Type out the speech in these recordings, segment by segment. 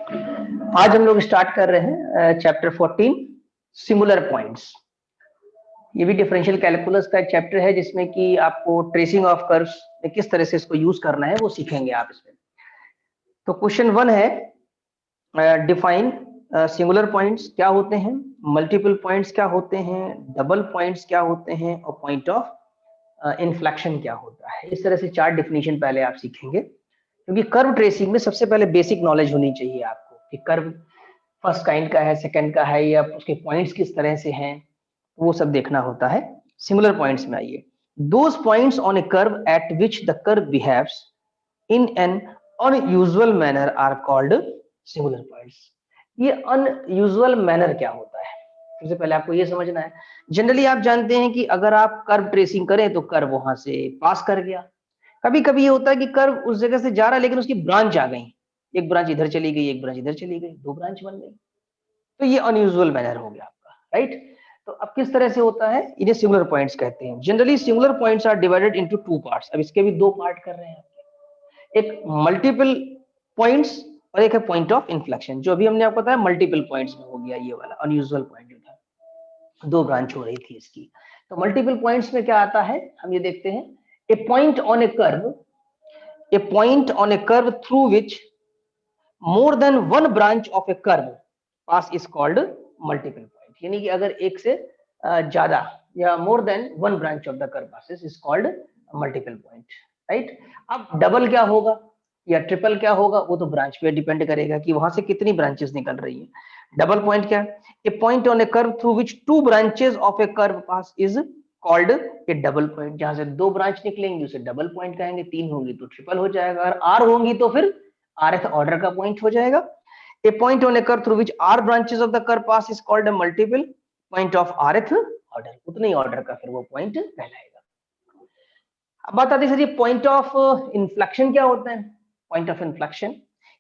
आज हम लोग स्टार्ट कर रहे हैं चैप्टर 14 सिमुलर पॉइंट्स। ये भी डिफरेंशियल कैलकुलस का एक चैप्टर है जिसमें कि आपको ट्रेसिंग ऑफ कर्व्स में किस तरह से इसको यूज करना है वो सीखेंगे आप इसमें। तो क्वेश्चन 1 है डिफाइन सिंगुलर पॉइंट्स क्या होते हैं, मल्टीपल पॉइंट्स क्या होते हैं, डबल पॉइंट्स क्या होते हैं और पॉइंट ऑफ इन्फ्लेक्शन क्या होता है। इस तरह से 4 डिफिनेशन पहले आप सीखेंगे, क्योंकि कर्व ट्रेसिंग में सबसे पहले बेसिक नॉलेज होनी चाहिए आपको कि कर्व फर्स्ट काइंड का है, सेकंड का है, या उसके पॉइंट्स किस तरह से हैं, वो सब देखना होता है। सिंगुलर पॉइंट्स में आइए, those points on a curve at which the curve behaves in an unusual manner are called singular points. ये अनयूजुअल मैनर क्या होता है, सबसे पहले आपको ये समझना है। जनरली आप जानते हैं कि अगर आप कर्व ट्रेसिंग करें तो कर्व वहां से पास कर गया। कभी कभी ये होता है कि कर्व उस जगह से जा रहा है लेकिन उसकी ब्रांच आ गई, एक ब्रांच इधर चली गई, एक ब्रांच इधर चली गई, 2 ब्रांच बन गई, तो ये अनयूजुअल मैनर हो गया आपका, राइट। तो अब किस तरह से होता है, इन्हें सिंगुलर पॉइंट्स कहते हैं। Generally singular points are divided into 2 parts. अब इसके भी 2 पार्ट कर रहे हैं, एक मल्टीपल पॉइंट्स और एक है पॉइंट ऑफ इन्फ्लेक्शन। जो अभी हमने आपको बताया मल्टीपल पॉइंट्स में हो गया ये वाला अनयूजुअल पॉइंट जो था, 2 ब्रांच हो रही थी इसकी। तो मल्टीपल पॉइंट्स में क्या आता है हम ये देखते हैं, a point on a curve, a point on a curve through which more than one branch of a curve pass is called multiple point। यानी कि अगर एक से ज्यादा या more than one branch of the curve passes is called multiple point, right. अब double क्या होगा या ट्रिपल क्या होगा वो तो ब्रांच पे डिपेंड करेगा कि वहां से कितनी ब्रांचेस निकल रही है। डबल पॉइंट क्या है, a point on a curve through which 2 branches of a curve pass is called a double point. जहां से 2 ब्रांच निकलेंगी उसे डबल पॉइंट कहेंगे, 3 होंगी तो ट्रिपल हो जाएगा, अगर आर होंगी तो फिर rth ऑर्डर का पॉइंट हो जाएगा। A point on a curve through which r branches of the curve pass is called a multiple point of rth order. उतने ही ऑर्डर का फिर वो पॉइंट कहलाएगा। अब बात आती है सर ये पॉइंट ऑफ इन्फ्लेक्शन क्या होता है। पॉइंट ऑफ इन्फ्लेक्शन,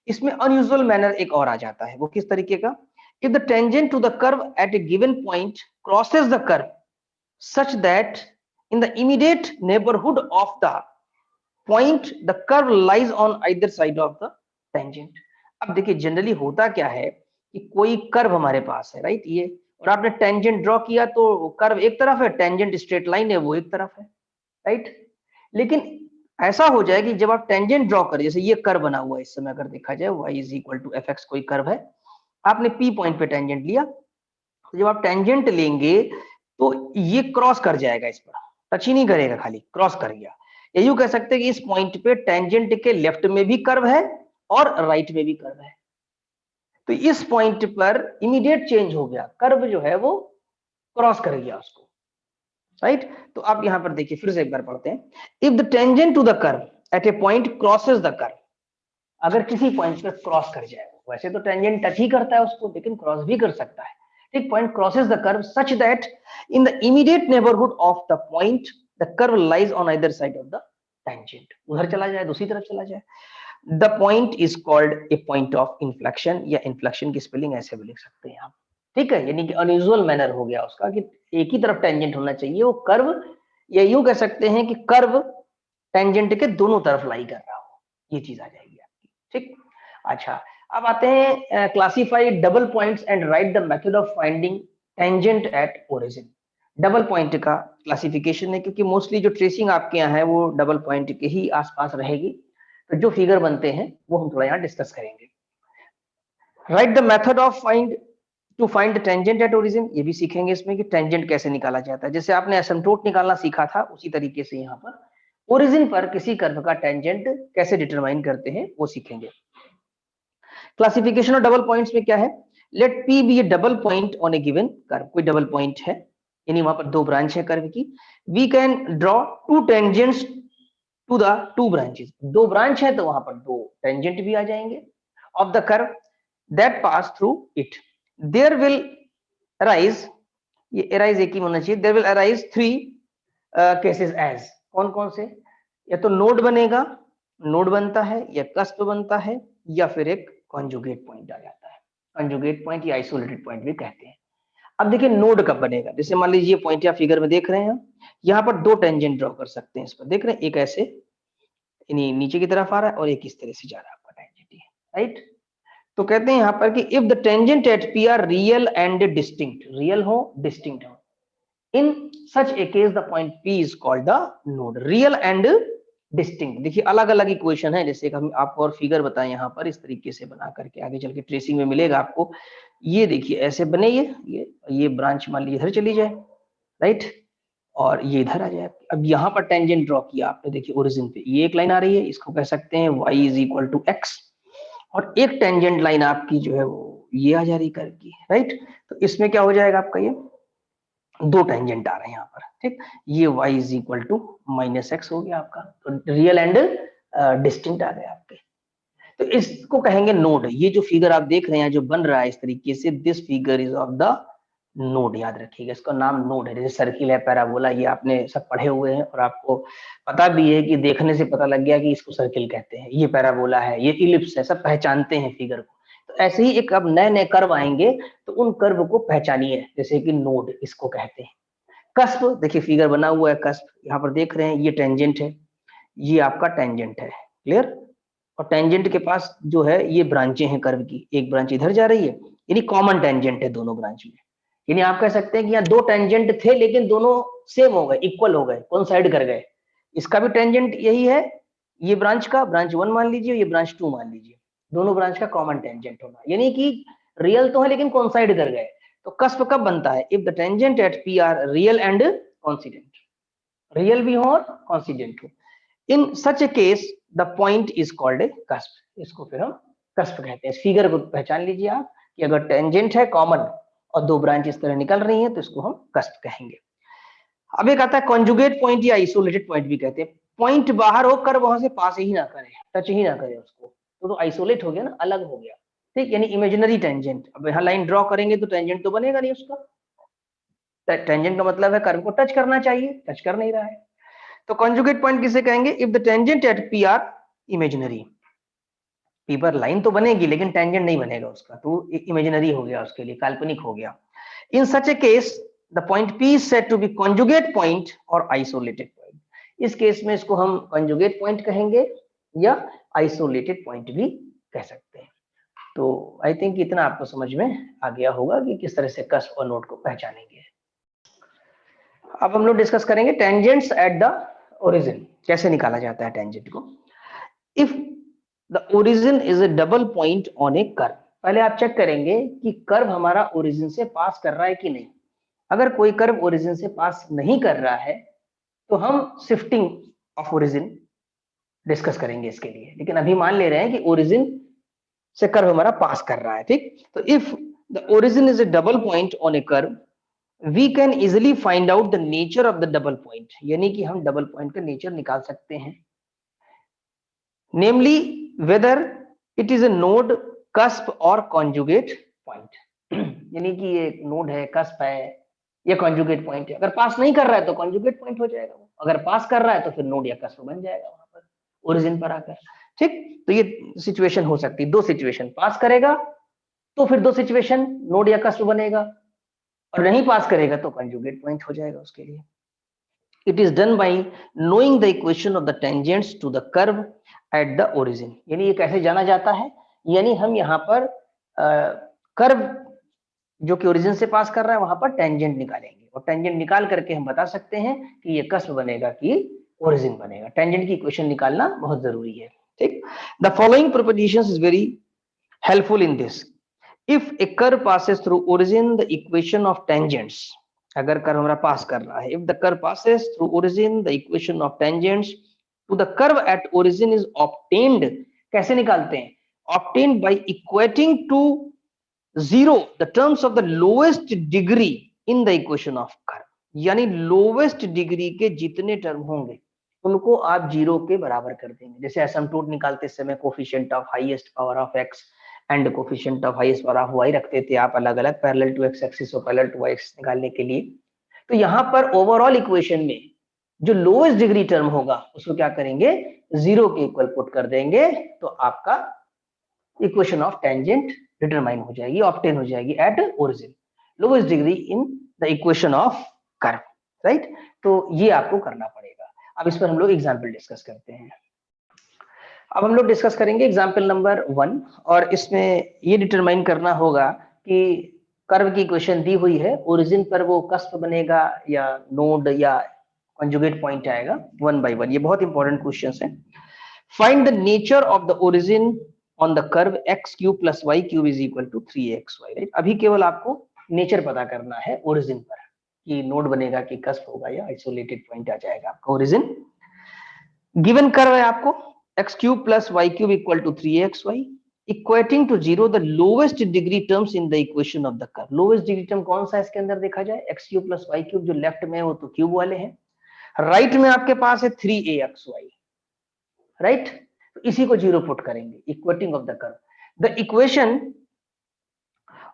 इसमें अनयूजुअल मैनर एक और आ जाता है। वो किस तरीके का, if the tangent to the curve at a given point crosses the curve such that in the immediate neighborhood of the point the curve lies on either side of the tangent। अब देखिए generally होता क्या है कि कोई curve हमारे पास है, right, ये, और आपने टेंजेंट ड्रॉ किया तो कर्व एक तरफ है, टेंजेंट स्ट्रेट लाइन है वो एक तरफ है, राइट। लेकिन ऐसा हो जाए कि जब आप टेंजेंट ड्रॉ करें, जैसे ये कर्व बना हुआ है इस समय अगर देखा जाए y is equal to F X कोई कर्व है, आपने p पॉइंट पे टेंजेंट लिया, तो जब आप टेंजेंट लेंगे तो ये क्रॉस कर जाएगा, इस पर टच ही नहीं करेगा, खाली क्रॉस कर गया। या यूं कह सकते हैं कि इस पॉइंट पे टेंजेंट के लेफ्ट में भी कर्व है और राइट में भी कर्व है, तो इस पॉइंट पर इमीडिएट चेंज हो गया, कर्व जो है वो क्रॉस कर गया उसको, राइट। तो आप यहां पर देखिए फिर से एक बार पढ़ते हैं, if the tangent to the curve at a point crosses the curve, अगर किसी पॉइंट पर क्रॉस कर जाए, वैसे तो टेंजेंट टच ही करता है उसको लेकिन क्रॉस भी कर सकता है, ठीक। Point crosses the curve such that in the immediate neighbourhood of the point the curve lies on either side of the tangent, उधर चला जाए दूसरी तरफ चला जाए, the point is called A point of inflection, या इन्फ्लेक्शन की spelling ऐसे भी लिख सकते हैं आप, ठीक है। यानी कि अनयूजुअल मैनर हो गया उसका कि एक ही तरफ टेंजेंट होना चाहिए, वो कर्व, या यूं कह सकते हैं कि कर्व टेंजेंट के दोनों तरफ लाई कर रहा हो, ये चीज आ जाएगी आपकी, ठीक। अच्छा, अब आते हैं classify double points and right the method of finding tangent at origin. Double point का क्लासिफिकेशन है, क्योंकि मोस्टली जो ट्रेसिंग आपके यहाँ है वो डबल पॉइंट के ही आसपास रहेगी, तो जो फिगर बनते हैं वो हम थोड़ा यहाँ डिस्कस करेंगे। Right the method of find to find tangent at origin, ये भी सीखेंगे इसमें कि टेंजेंट कैसे निकाला जाता है। जैसे आपने एसिम्प्टोट निकालना सीखा था उसी तरीके से यहाँ पर ओरिजिन पर किसी कर्व का टेंजेंट कैसे डिटरमाइन करते हैं वो सीखेंगे। क्लासिफिकेशन ऑफ डबल पॉइंट्स में क्या है, let P be a double point on a given curve, कोई डबल पॉइंट है यानी वहां पर 2 ब्रांच है कर्व की, we can draw 2 tangents to the 2 branches, 2 branch है तो वहां पर 2 टेंजेंट भी आ जाएंगे of the curve that pass through it, there will arise, ये अराइज एक ही होना चाहिए, there will arise 3 cases as, कौन कौन से, या तो नोड बनेगा, नोड बनता है, या कस्प बनता है, या फिर एक कॉन्जुगेट पॉइंट आ जाता है, कॉन्जुगेट पॉइंट या आइसोलेटेड पॉइंट भी कहते हैं। अब देखिए नोड कब बनेगा, जैसे मान लीजिए ये पॉइंट या फिगर में देख रहे हैं, यहाँ पर 2 टेंजेंट ड्रॉ कर सकते हैं इस पर, देख रहे हैं, एक ऐसे नीचे की तरफ आ रहा है और एक इस तरह से जा रहा है आपका टेंजेंट, राइट। तो कहते हैं यहाँ पर कि if the tangent at P are real and distinct, real हो डिस्टिंक्ट हो, in such a case the point P is called the node. Real and distinct, देखिए अलग अलग इक्वेशन है, जैसे हम आपको और फिगर बताएं यहाँ पर इस तरीके से बना करके, आगे चल के ट्रेसिंग में मिलेगा आपको। ये देखिए ऐसे बने, ये ब्रांच मान लीजिए इधर चली जाए, राइट, और ये इधर आ जाए। अब यहाँ पर टेंजेंट ड्रॉ किया आपने, देखिए ओरिजिन पे ये एक लाइन आ रही है, इसको कह सकते हैं y is equal to X, और एक टेंजेंट लाइन आपकी जो है वो ये आ जा रही कर्व की, राइट। तो इसमें क्या हो जाएगा आपका, ये दो टेंजेंट आ रहे हैं यहाँ पर, ठीक। ये y is equal to minus X हो गया आपका, तो रियल एंड डिस्टिंक्ट आ गए आपके। तो इसको कहेंगे नोड। ये जो फिगर आप देख रहे हैं जो बन रहा है इस तरीके से, this figure is of the node, याद रखिएगा इसका नाम नोड है। जैसे सर्किल है, पैराबोला, ये आपने सब पढ़े हुए हैं और आपको पता भी है कि देखने से पता लग गया कि इसको सर्किल कहते हैं, ये पैराबोला है, ये इलिप्स है, सब पहचानते हैं फिगर को। तो ऐसे ही एक अब नए नए कर्व आएंगे तो उन कर्व को पहचानिए, जैसे कि नोड इसको कहते हैं। कस्प, देखिए फिगर बना हुआ है कस्प, यहाँ पर देख रहे हैं ये टेंजेंट है, ये आपका टेंजेंट है, क्लियर। और टेंजेंट के पास जो है ये ब्रांचें हैं कर्व की, एक ब्रांच इधर जा रही है, यानी कॉमन टेंजेंट है दोनों ब्रांच में। यानी आप कह सकते हैं कि यहाँ दो टेंजेंट थे लेकिन दोनों सेम हो गए, इक्वल हो गए, कोइंसाइड कर गए। इसका भी टेंजेंट यही है, ये ब्रांच का ब्रांच 1 मान लीजिए, ये ब्रांच 2 मान लीजिए, दोनों ब्रांच का कॉमन टेंजेंट होना, यानी कि रियल तो है लेकिन कोइंसाइड कर गए। तो कस्प कब बनता है, if the tangent at P are real and coincident, real भी हो और कॉन्सिडेंट हो, in such a case the point is called a cusp. इसको फिर हम कस्प कहते हैं। इस फिगर को पहचान लीजिए आप कि अगर टेंजेंट है कॉमन और दो ब्रांच इस तरह निकल रही हैं तो इसको हम कस्प कहेंगे। अब एक आता है कॉन्जुगेट पॉइंट या आइसोलेटेड पॉइंट भी कहते हैं। पॉइंट बाहर होकर वहां से पास ही ना करे, टच ही ना करे उसको, तो आइसोलेट हो गया ना, अलग हो गया, ठीक, यानी इमेजिनरी टेंजेंट। अब यहाँ लाइन ड्रॉ करेंगे तो टेंजेंट तो बनेगा नहीं उसका, टेंजेंट का मतलब है कर्व को टच करना चाहिए, टच कर नहीं रहा है। तो कॉन्जुगेट पॉइंट किसे कहेंगे, if the tangent at P are imaginary, P पर लाइन तो बनेगी लेकिन टेंजेंट नहीं बनेगा उसका, तो इमेजिनरी हो गया, उसके लिए काल्पनिक हो गया। In such a case the point P is said to be conjugate point और isolated point। इस केस में इसको हम conjugate point कहेंगे या isolated point भी कह सकते हैं। तो आई थिंक इतना आपको समझ में आ गया होगा कि किस तरह से कस्प और नोड को पहचानेंगे। अब हम लोग डिस्कस करेंगे टेंजेंट्स एट द ओरिजिन, कैसे निकाला जाता है टेंजेंट को। If the origin is a double point on a curve, पहले आप चेक करेंगे कि कर्व हमारा ओरिजिन से पास कर रहा है कि नहीं। अगर कोई कर्व ओरिजिन से पास नहीं कर रहा है तो हम शिफ्टिंग ऑफ ओरिजिन डिस्कस करेंगे इसके लिए, लेकिन अभी मान ले रहे हैं कि ओरिजिन से कर्व हमारा पास कर रहा है, ठीक। तो if the origin is a double point on a curve we can easily find out the nature of the double point, यानी कि हम डबल पॉइंट का नेचर निकाल सकते हैं। Namely whether it is a node, cusp और conjugate point, यानी कि ये नोड है, कस्प है, ये कॉन्जुगेट पॉइंट है। अगर पास नहीं कर रहा है तो कॉन्जुगेट पॉइंट हो जाएगा वो, अगर पास कर रहा है तो फिर नोड या कस्प बन जाएगा वहां पर ओरिजिन पर आकर, ठीक। तो ये सिचुएशन हो सकती है, दो सिचुएशन, पास करेगा तो फिर दो सिचुएशन नोड या कस्प बनेगा, और नहीं पास करेगा तो कॉन्जुगेट पॉइंट हो जाएगा उसके लिए। It is done by knowing the equation of the tangents to the curve at the origin, यानी ये कैसे जाना जाता है, यानी हम यहाँ पर कर्व जो कि ओरिजिन से पास कर रहा है वहां पर टेंजेंट निकालेंगे, और टेंजेंट निकाल करके हम बता सकते हैं कि ये कस्प बनेगा कि ओरिजिन बनेगा। टेंजेंट की इक्वेशन निकालना बहुत जरूरी है, ठीक। The following propositions is very helpful in this. If a curve passes through origin the equation of tangents, अगर कर्व हमारा पास कर रहा है, if the curve passes through origin the equation of tangents to the curve at origin is obtained, कैसे निकालते हैं, obtained by equating to 0 the terms of the lowest degree in the equation of curve, यानी lowest degree के जितने term होंगे उनको आप 0 के बराबर कर देंगे। जैसे एसिम्पटोट निकालते समय coefficient of highest power of x and coefficient of highest power of y रखते थे आप अलग अलग पैरेलल टू x एक्सिस और पैरेलल टू y एक्सिस निकालने के लिए। तो यहाँ पर ओवरऑल इक्वेशन में जो लोवेस्ट डिग्री टर्म होगा उसको क्या करेंगे, 0 के इक्वल पुट कर देंगे, तो आपका इक्वेशन ऑफ टेंजेंट डिटरमाइन हो जाएगी, ऑब्टेन हो जाएगी at origin, lowest degree in the equation of curve, right. तो ये आपको करना पड़ेगा। अब इस पर हम लोग एग्जांपल डिस्कस करते हैं। अब हम लोग डिस्कस करेंगे एग्जाम्पल नंबर 1 और इसमें ये डिटरमाइन करना होगा कि कर्व की इक्वेशन दी हुई है, ओरिजिन पर वो कस्प बनेगा या नोड या कंजुगेट पॉइंट आएगा, 1 बाय 1। ये बहुत इंपॉर्टेंट क्वेश्चंस है। Find the nature of the origin on the curve x cube plus Y cube is equal to 3xy, right. अभी केवल आपको नेचर पता करना है ओरिजिन पर कि नोड बनेगा कि कस्प होगा या आइसोलेटेड पॉइंट आ जाएगा आपका ओरिजिन। गिवन कर्व है आपको x cube plus Y cube equal to 3xy equating to 0 the lowest degree terms in the equation of the curve. Lowest degree term कौन सा है इसके अंदर देखा जाए, x cube plus Y cube, जो लेफ्ट में है वो तो क्यूब वाले हैं, राइट में आपके पास है 3axy, राइट। तो इसी को 0 पुट करेंगे, equating of the curve. The equation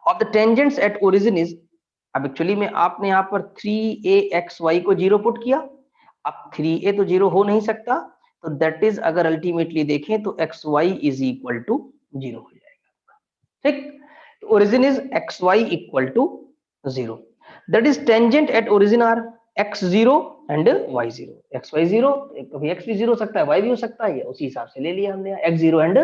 of the tangents at origin is, अब एक्चुअली में आपने यहाँ पर 3axy को 0 पुट किया, अब 3a तो 0 हो नहीं सकता, तो दैट इज अगर अल्टीमेटली देखें तो xy इज इक्वल टू 0 हो जाएगा, ठीक। तो origin is xy equal to 0, that is tangent at origin are x0 and y0। xy 0, कभी x भी 0 हो सकता है, y भी हो सकता है, उसी हिसाब से ले लिया हमने x0 एंड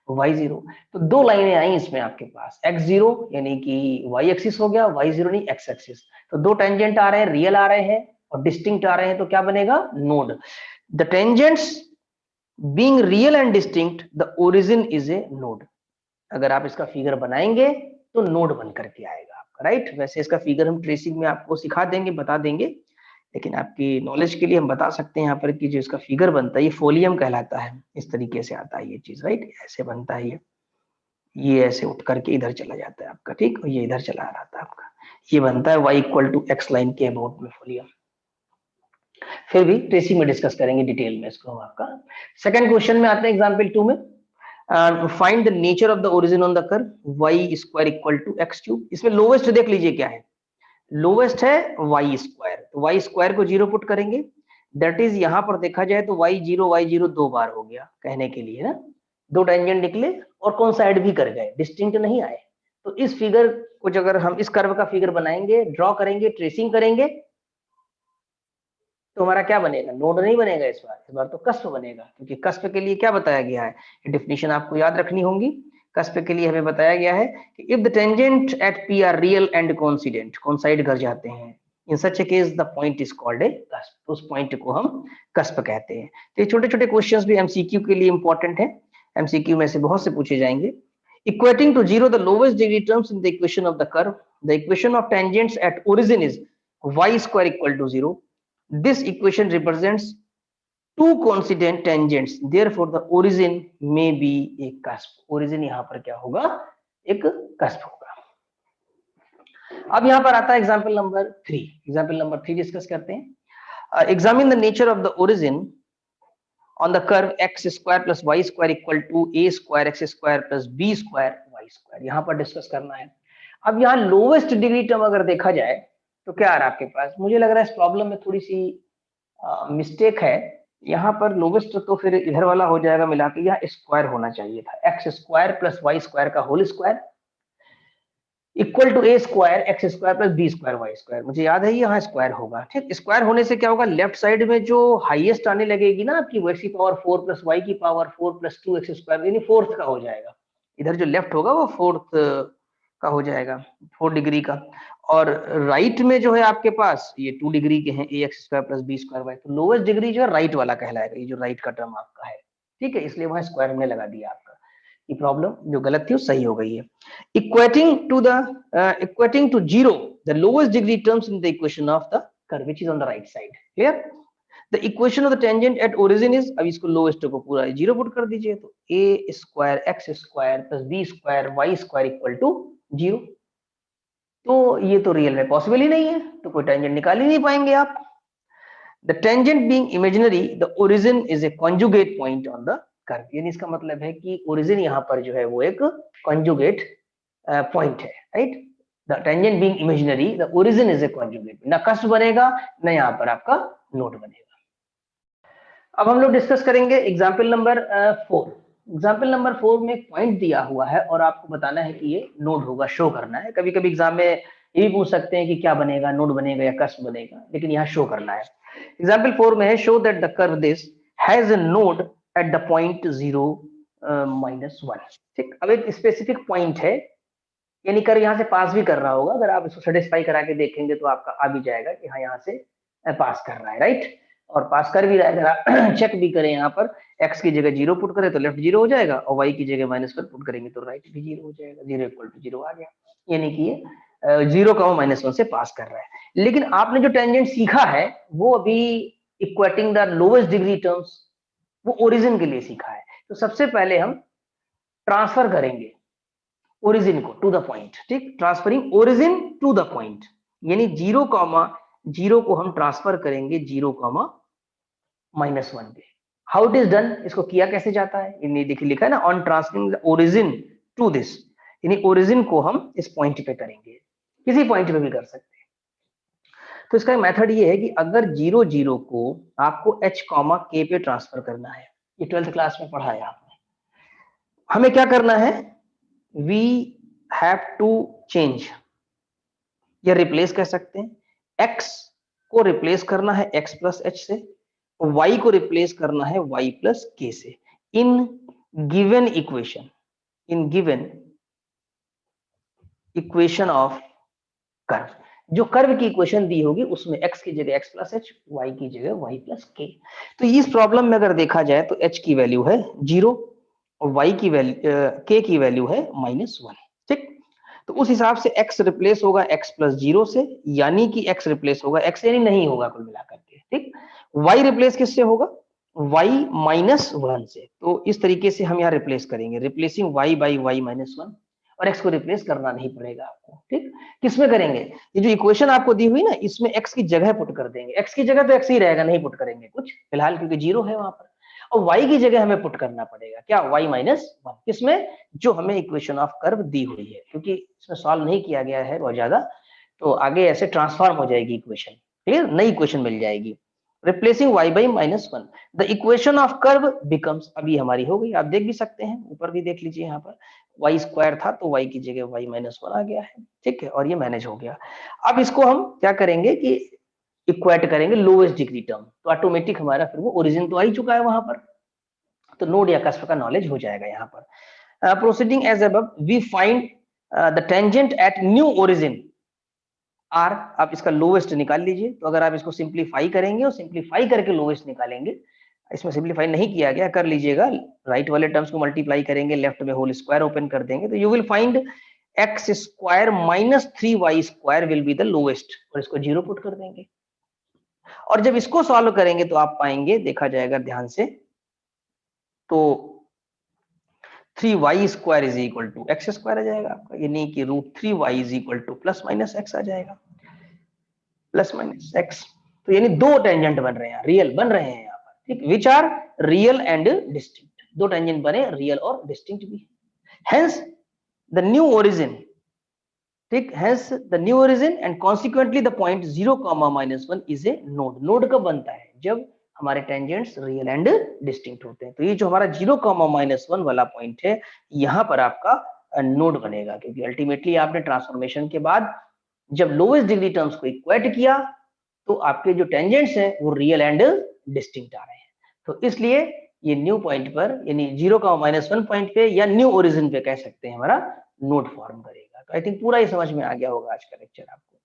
y0। तो दो लाइनें आई इसमें आपके पास, x0 यानी कि y एक्सिस हो गया, y0 नहीं x एक्सिस। तो दो टेंजेंट आ रहे हैं, रियल आ रहे हैं और डिस्टिंक्ट आ रहे हैं, तो क्या बनेगा, node. The tangents being real and distinct the origin is a node. अगर आप इसका फिगर बनाएंगे तो नोड बन करके आएगा आपका, राइट। वैसे इसका फिगर हम ट्रेसिंग में आपको सिखा देंगे, बता देंगे, लेकिन आपकी नॉलेज के लिए हम बता सकते हैं यहाँ पर कि जो इसका फिगर बनता है ये फोलियम कहलाता है, इस तरीके से आता है ये चीज, राइट। ऐसे बनता है ये ऐसे उठ करके इधर चला जाता है आपका, ठीक, और ये इधर चला रहा था आपका, ये बनता है y equal to X line के अबाउट में फोलियम। फिर भी ट्रेसिंग में डिस्कस करेंगे डिटेल में इसको हम आपका। सेकंड क्वेश्चन में आते हैं एग्जांपल 2 में, find the nature of the origin on the curve y square equal to X cube. इसमें लोवेस्ट देख लीजिए क्या है, लोवेस्ट है y स्क्वायर, तो y स्क्वायर को 0 पुट करेंगे, दैट इज यहाँ पर देखा जाए तो y0 दो बार हो गया कहने के लिए ना, दो टेंजेंट निकले और कोइंसाइड भी कर गए, डिस्टिंक्ट नहीं आए। तो इस फिगर को जो अगर हम इस कर्व का फिगर बनाएंगे, ड्रॉ करेंगे, ट्रेसिंग करेंगे, तो हमारा क्या बनेगा, नोड नहीं बनेगा इस बार तो कस्प बनेगा, क्योंकि कस्प के लिए क्या बताया गया है, डेफिनेशन आपको याद रखनी होगी। कस्प के लिए हमें बताया गया है कि if the tangent at P are real and coincident, coincide कर जाते हैं, in such a case the point is called a cusp. उस पॉइंट को हम कस्प कहते हैं। तो ये छोटे छोटे क्वेश्चंस भी एमसीक्यू के लिए इंपॉर्टेंट है, एमसीक्यू में से बहुत से पूछे जाएंगे। Equating to 0 the lowest degree terms in the equation of the curve, the equation of tangents at origin is y square equal to 0। This equation represents two coincident tangents, therefore the origin may be a cusp। origin यहाँ पर क्या होगा, एक cusp होगा। अब यहाँ पर आता है example number 3। Example number 3 discuss करते हैं। Examine the nature of the origin on the curve x square plus Y square equal to a square X square plus b square Y square, यहाँ पर डिस्कस करना है। अब यहाँ lowest degree term अगर देखा जाए तो क्या आ रहा है आपके पास, मुझे लग रहा है इस प्रॉब्लम में थोड़ी सी मिस्टेक है। यहाँ पर लोवेस्ट तो फिर इधर वाला हो जाएगा मिला के, यहाँ स्क्वायर होना चाहिए था, X square plus Y square का whole square equal to A square X square plus B square Y square. मुझे याद है यहाँ स्क्वायर होगा, ठीक। स्क्वायर होने से क्या होगा, लेफ्ट साइड में जो हाईएस्ट आने लगेगी ना आपकी, एक्स की पावर 4 प्लस वाई की पावर 4 प्लस 2 एक्स स्क्वायर, यानी फोर्थ का हो जाएगा। इधर जो लेफ्ट होगा वो फोर्थ का हो जाएगा, 4 डिग्री का। और राइट में जो है आपके पास ये 2 डिग्री के हैं, A X square plus B square Y, तो लोवेस्ट डिग्री जो है राइट वाला कहलाएगा, ये जो राइट का टर्म आपका है, ठीक है। इसलिए वहां स्क्वायर में लगा दिया आपका, ये प्रॉब्लम जो गलत थी वो सही हो गई है। Equating to 0 the lowest degree terms in the equation of the curve which is on the right side, clear. The equation of the tangent at origin is, अब इसको लोवेस्ट को पूरा 0 पुट कर दीजिए, तो A square X square plus B square Y square equal to 0। तो ये तो रियल में पॉसिबल ही नहीं है, तो कोई टेंजेंट निकाल ही नहीं पाएंगे आप। The tangent being imaginary the origin is A conjugate point on the curve, यानी इसका मतलब है कि ओरिजिन यहाँ पर जो है वो एक कॉन्जुगेट पॉइंट है, right. The tangent being imaginary the origin is A conjugate, ना कस्प बनेगा ना यहाँ पर आपका नोड बनेगा। अब हम लोग डिस्कस करेंगे एग्जाम्पल नंबर 4। एग्जाम्पल नंबर 4 में एक पॉइंट दिया हुआ है और आपको बताना है कि ये नोड होगा, शो करना है। कभी कभी एग्जाम में ये भी पूछ सकते हैं कि क्या बनेगा, नोड बनेगा या कस्प बनेगा, लेकिन यहाँ शो करना है। एग्जाम्पल 4 में है, show that the curve this has a node at the point 0 -1। ठीक, अब एक स्पेसिफिक पॉइंट है, यानी कर यहाँ से पास भी कर रहा होगा, अगर आप इसको सेटिस्फाई करा के देखेंगे तो आपका आ भी जाएगा कि हाँ यहाँ से पास कर रहा है, राइट। और पास कर भी रहा है, अगर आप चेक भी करें यहाँ पर x की जगह 0 पुट करें तो लेफ्ट 0 हो जाएगा, और y की जगह -1 पुट करेंगे तो राइट भी 0 हो जाएगा, 0 = 0 आ गया, यानी कि ये 0, -1 से पास कर रहा है। लेकिन आपने जो टेंजेंट सीखा है वो अभी equating the lowest degree terms, वो ओरिजिन के लिए सीखा है। तो सबसे पहले हम ट्रांसफर करेंगे ओरिजिन को टू द पॉइंट। ठीक, transferring origin to the point, यानी 0, को हम ट्रांसफर करेंगे 0, -1 पे। हाउ इट इज डन, इसको किया कैसे जाता है, यानी देखिए लिखा है ना, on transferring the origin to this, यानी ओरिजिन को हम इस पॉइंट पे करेंगे, किसी पॉइंट पे भी कर सकते हैं। तो इसका मेथड ये है कि अगर 0, को आपको h, k पे ट्रांसफर करना है, ये 12th क्लास में पढ़ा है आपने, हमें क्या करना है, we have to change, या रिप्लेस कह सकते हैं, x को रिप्लेस करना है x + h से, y को रिप्लेस करना है y + k से, in given equation, in given equation of curve, जो कर्व की इक्वेशन दी होगी उसमें x की जगह x + h, y की जगह y + k। तो इस प्रॉब्लम में अगर देखा जाए तो h की वैल्यू है 0 और y की वैल्यू k की वैल्यू है -1। ठीक, तो उस हिसाब से x रिप्लेस होगा x + 0 से, यानी कि x रिप्लेस होगा x, यानी नहीं होगा कुल मिलाकर के। ठीक, y रिप्लेस किससे होगा, y -1 से। तो इस तरीके से हम यहाँ रिप्लेस करेंगे, रिप्लेसिंग y by y -1, और x को रिप्लेस करना नहीं पड़ेगा आपको। ठीक, किसमें करेंगे, ये जो इक्वेशन आपको दी हुई ना, इसमें x की जगह पुट कर देंगे, x की जगह तो x ही रहेगा, नहीं पुट करेंगे कुछ फिलहाल, क्योंकि 0 है वहां पर, और y की जगह हमें पुट करना पड़ेगा क्या, y -1, किसमें, जो हमें इक्वेशन ऑफ कर्व दी हुई है, क्योंकि इसमें सॉल्व नहीं किया गया है बहुत ज्यादा, तो आगे ऐसे ट्रांसफॉर्म हो जाएगी इक्वेशन, ठीक है, नई इक्वेशन मिल जाएगी। Replacing y by -1, the equation of curve becomes, अभी हमारी हो गई, आप देख भी सकते हैं, ऊपर भी देख लीजिए, यहाँ पर y² था तो y की जगह y -1 आ गया है। ठीक है, और ये मैनेज हो गया। अब इसको हम क्या करेंगे कि इक्वेट करेंगे लोवेस्ट डिग्री टर्म, तो ऑटोमेटिक हमारा फिर वो ओरिजिन तो आ ही चुका है वहां पर, तो नोड या कस्प का नॉलेज हो जाएगा यहाँ पर। Proceeding as above, we find the tangent at new origin are, आप इसका लोवेस्ट निकाल लीजिए। तो अगर आप इसको सिंप्लीफाई करेंगे और सिंप्लीफाई करके लोवेस्ट निकालेंगे, इसमें सिंप्लीफाई नहीं किया गया, कर लीजिएगा, राइट वाले टर्म्स को मल्टीप्लाई करेंगे, लेफ्ट में होल स्क्वायर ओपन कर देंगे, तो you will find x² - 3y² will be the lowest, और इसको 0 पुट कर देंगे। और जब इसको सॉल्व करेंगे तो आप पाएंगे, देखा जाएगा ध्यान से, तो 3y² = x² आ जाएगा आपका, यानी कि √3y = ± x आ जाएगा, ±x। तो यानी दो टेंजेंट बन रहे हैं, रियल बन रहे हैं यहाँ पर। ठीक, which are real and distinct, दो टेंजेंट बने, रियल और डिस्टिंक्ट भी। हेंस द न्यू ओरिजिन, ठीक, hence the new origin and consequently the point 0, -1 is a node. Node कब बनता है, जब हमारे टेंजेंट्स रियल एंड डिस्टिंक्ट होते हैं। तो ये जो हमारा 0, -1 वाला पॉइंट है, यहाँ पर आपका नोड बनेगा, क्योंकि अल्टीमेटली आपने ट्रांसफॉर्मेशन के बाद जब लोवेस्ट डिग्री टर्म्स को इक्वेट किया, तो आपके जो टेंजेंट्स हैं वो रियल एंड डिस्टिंक्ट आ रहे हैं। तो इसलिए ये न्यू पॉइंट पर, यानी 0, -1 पॉइंट पे या न्यू ओरिजिन पे कह सकते हैं, हमारा नोड फॉर्म करेगा। तो आई थिंक पूरा ही समझ में आ गया होगा आज का लेक्चर आपको।